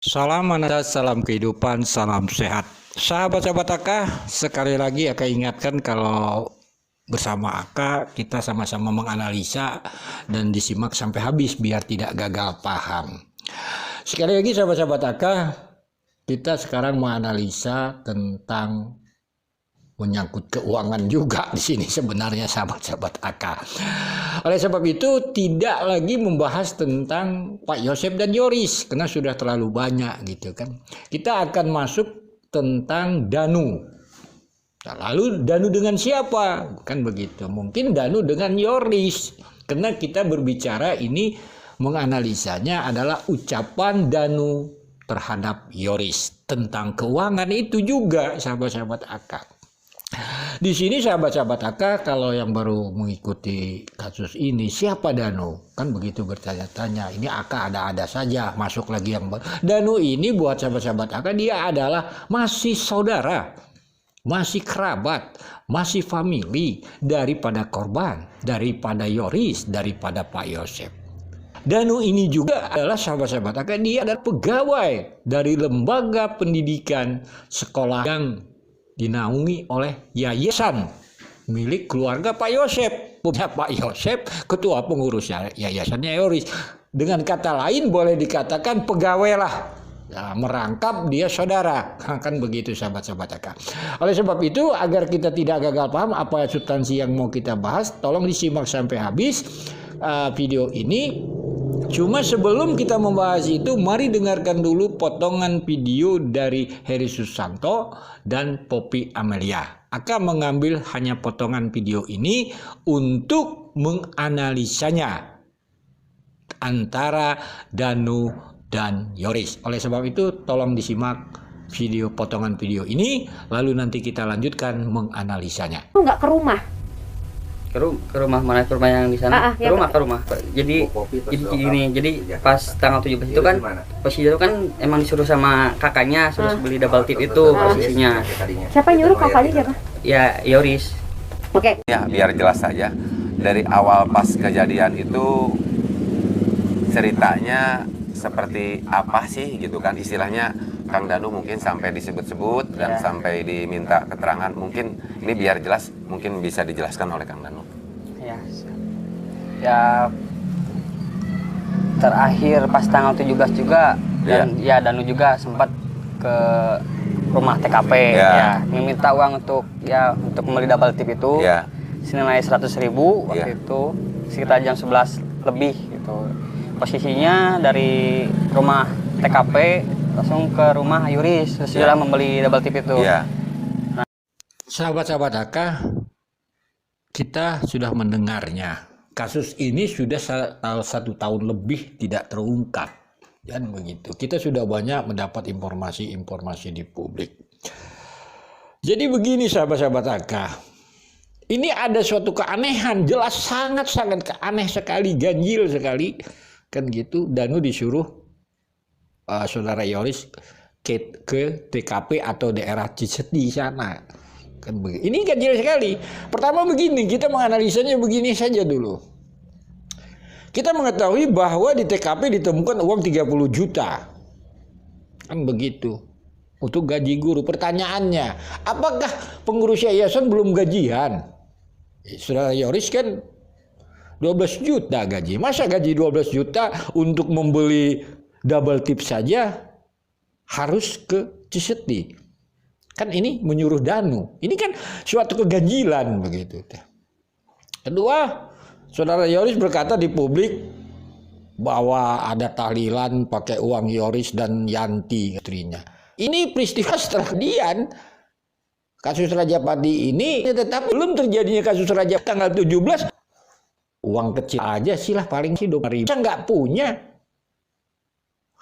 Salam manada, salam kehidupan, salam sehat. Sahabat-sahabat Aka, sekali lagi Aka ingatkan kalau bersama Aka kita sama-sama menganalisa dan disimak sampai habis biar tidak gagal paham. Sekali lagi sahabat-sahabat Aka, kita sekarang menganalisa tentang menyangkut keuangan juga di sini sebenarnya sahabat-sahabat AK. Oleh sebab itu tidak lagi membahas tentang Pak Yosep dan Yoris karena sudah terlalu banyak gitu kan. Kita akan masuk tentang Danu. Nah, lalu Danu dengan siapa? Kan begitu. Mungkin Danu dengan Yoris. Karena kita berbicara ini menganalisanya adalah ucapan Danu terhadap Yoris tentang keuangan itu juga sahabat-sahabat AK. Di sini sahabat-sahabat Aka, kalau yang baru mengikuti kasus ini, siapa Danu? Kan begitu bertanya-tanya. Ini Aka ada-ada saja, masuk lagi yang baru. Danu ini buat sahabat-sahabat Aka, dia adalah masih saudara, masih kerabat, masih famili daripada korban, daripada Yoris, daripada Pak Yosep. Danu ini juga adalah sahabat-sahabat Aka, dia adalah pegawai dari lembaga pendidikan sekolah yang dinaungi oleh yayasan milik keluarga Pak Yosep. Punya Pak Yosep, ketua pengurus yayasannya Yoris. Dengan kata lain boleh dikatakan pegawai lah. Ya, merangkap dia saudara. Kan begitu sahabat-sahabat Aka. Oleh sebab itu agar kita tidak gagal paham apa substansi yang mau kita bahas, tolong disimak sampai habis video ini. Cuma sebelum kita membahas itu, mari dengarkan dulu potongan video dari Heri Susanto dan Poppy Amelia. Akan mengambil hanya potongan video ini untuk menganalisanya antara Danu dan Yoris. Oleh sebab itu, tolong disimak potongan video ini, lalu nanti kita lanjutkan menganalisanya. Nggak ke rumah? Ke rumah mana? Ke rumah yang di sana? Ya, ke rumah. Jadi gini, jadi pas tanggal 17 itu kan posisi itu kan emang disuruh sama kakaknya suruh beli double tip itu posisinya. Siapa yang nyuruh? Kakaknya siapa? Ya Yoris. Oke. Ya, biar jelas saja. Dari awal pas kejadian itu ceritanya seperti apa sih gitu kan, istilahnya Kang Danu mungkin sampai disebut-sebut dan sampai diminta keterangan. Mungkin ini biar jelas, mungkin bisa dijelaskan oleh Kang Danu. Ya terakhir pas tanggal 17 juga dan ya Danu juga sempat ke rumah TKP ya meminta uang untuk membeli double tip itu senilai 100.000 waktu itu sekitar jam 11 lebih gitu. Posisinya dari rumah TKP langsung ke rumah Yoris sesudah membeli double tip itu. Nah, sahabat-sahabat Aka, kita sudah mendengarnya. Kasus ini sudah 1 tahun lebih tidak terungkap. Dan begitu. Kita sudah banyak mendapat informasi-informasi di publik. Jadi begini sahabat-sahabat Aka. Ini ada suatu keanehan, jelas sangat-sangat aneh sekali, ganjil sekali. Kan gitu, Danu disuruh saudara Yoris ke TKP atau daerah Ciseti sana. Kan begini. Ini ganjil sekali. Pertama begini, kita menganalisanya begini saja dulu. Kita mengetahui bahwa di TKP ditemukan uang 30 juta. Kan begitu. Untuk gaji guru. Pertanyaannya, apakah pengurus yayasan belum gajian? Saudara Yoris kan 12 juta gaji. Masa gaji 12 juta untuk membeli double tip saja harus ke Ciseti? Kan ini menyuruh Danu. Ini kan suatu keganjilan begitu. Kedua, saudara Yoris berkata di publik bahwa ada tahlilan pakai uang Yoris dan Yanti istrinya. Ini peristiwa setelah kejadian kasus Rajapati ini, tetap belum terjadinya kasus Rajapati tanggal 17. Uang kecil aja sih lah paling sih 20.000. Saya nggak punya.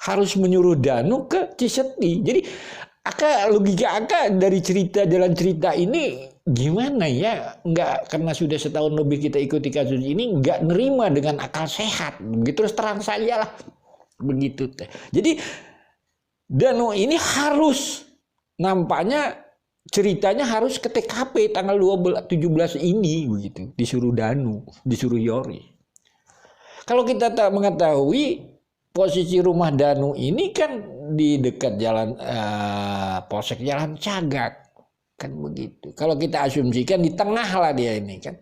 Harus menyuruh Danu ke Ciseti. Jadi logika dari jalan cerita ini gimana ya? Nggak, karena sudah setahun lebih kita ikuti kasus ini, nggak nerima dengan akal sehat. Begitu terus terang saja lah. Begitu. Jadi Danu ini harus nampaknya ceritanya harus ke TKP tanggal 17 ini begitu, disuruh Danu, disuruh Yoris. Kalau kita tak mengetahui posisi rumah Danu ini kan di dekat jalan Polsek Jalan Cagak, kan begitu. Kalau kita asumsikan di tengah lah dia ini kan.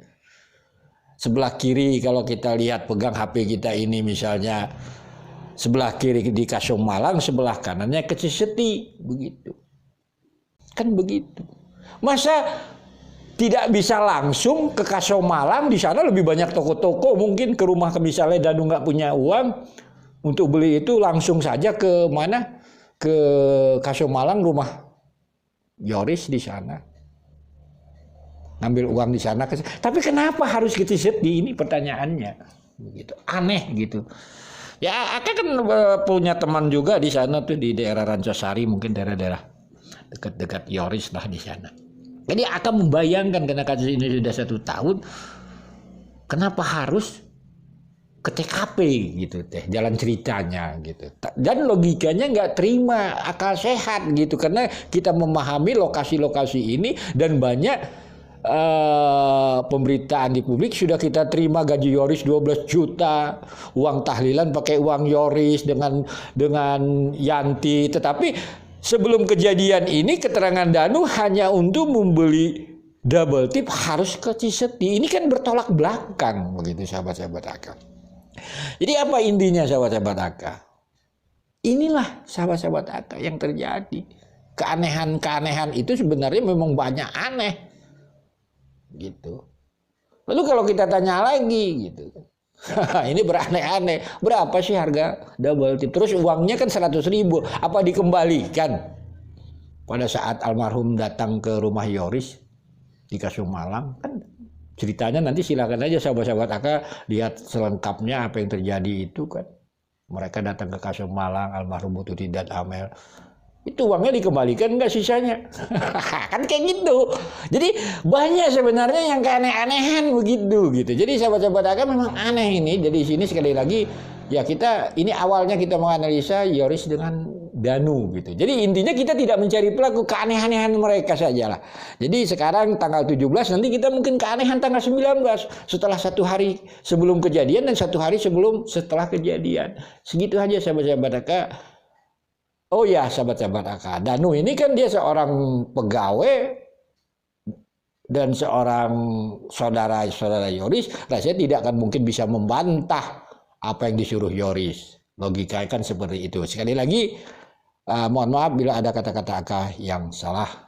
Sebelah kiri kalau kita lihat pegang HP kita ini misalnya, sebelah kiri di Kasong Malang, sebelah kanannya ke Ciseti, begitu. Kan begitu. Masa tidak bisa langsung ke Kasong Malang, di sana lebih banyak toko-toko, mungkin ke rumah misalnya Danu nggak punya uang untuk beli itu, langsung saja ke mana? Ke Kasong Malang, rumah Yoris di sana. Ngambil uang di sana. Tapi kenapa harus ke Ciseti? Ini pertanyaannya. Begitu. Aneh gitu. Ya, Aka kan punya teman juga di sana tuh di daerah Rancosari, mungkin daerah-daerah dekat-dekat Yoris lah di sana. Jadi Aka membayangkan karena kasus ini sudah 1 tahun, kenapa harus ke TKP gitu teh, jalan ceritanya gitu. Dan logikanya nggak terima, akal sehat gitu, karena kita memahami lokasi-lokasi ini dan banyak pemberitaan di publik sudah kita terima gaji Yoris 12 juta, uang tahlilan pakai uang Yoris dengan Yanti, tetapi sebelum kejadian ini keterangan Danu hanya untuk membeli double tip harus ke Ciseti. Ini kan bertolak belakang begitu sahabat-sahabat Aka. Jadi apa intinya sahabat-sahabat Aka? Inilah sahabat-sahabat Aka yang terjadi. Keanehan-keanehan itu sebenarnya memang banyak aneh. Gitu. Lalu kalau kita tanya lagi gitu. Ini beraneh-aneh. Berapa sih harga double tip? Terus uangnya kan 100.000. Apa dikembalikan? Pada saat almarhum datang ke rumah Yoris di Kasong Malang, kan ceritanya nanti silakan aja sahabat-sahabat Aka lihat selengkapnya apa yang terjadi itu kan. Mereka datang ke Kasong Malang, almarhum Bututi dan Amel. Itu uangnya dikembalikan enggak sisanya? Kan kayak gitu. Jadi banyak sebenarnya yang keaneh-anehan begitu gitu. Jadi sahabat-sahabat Aka memang aneh ini. Jadi sini sekali lagi ya kita ini awalnya kita menganalisa Yoris dengan Danu gitu. Jadi intinya kita tidak mencari pelaku, keanehan-anehan mereka sajalah. Jadi sekarang tanggal 17 nanti kita mungkin keanehan tanggal 19 setelah 1 hari sebelum kejadian dan 1 hari setelah kejadian. Segitu aja sahabat-sahabat Aka. Oh ya sahabat-sahabat Aka, Danu ini kan dia seorang pegawai dan seorang saudara Yoris, rasanya tidak akan mungkin bisa membantah apa yang disuruh Yoris. Logika kan seperti itu. Sekali lagi, mohon maaf bila ada kata-kata Aka yang salah.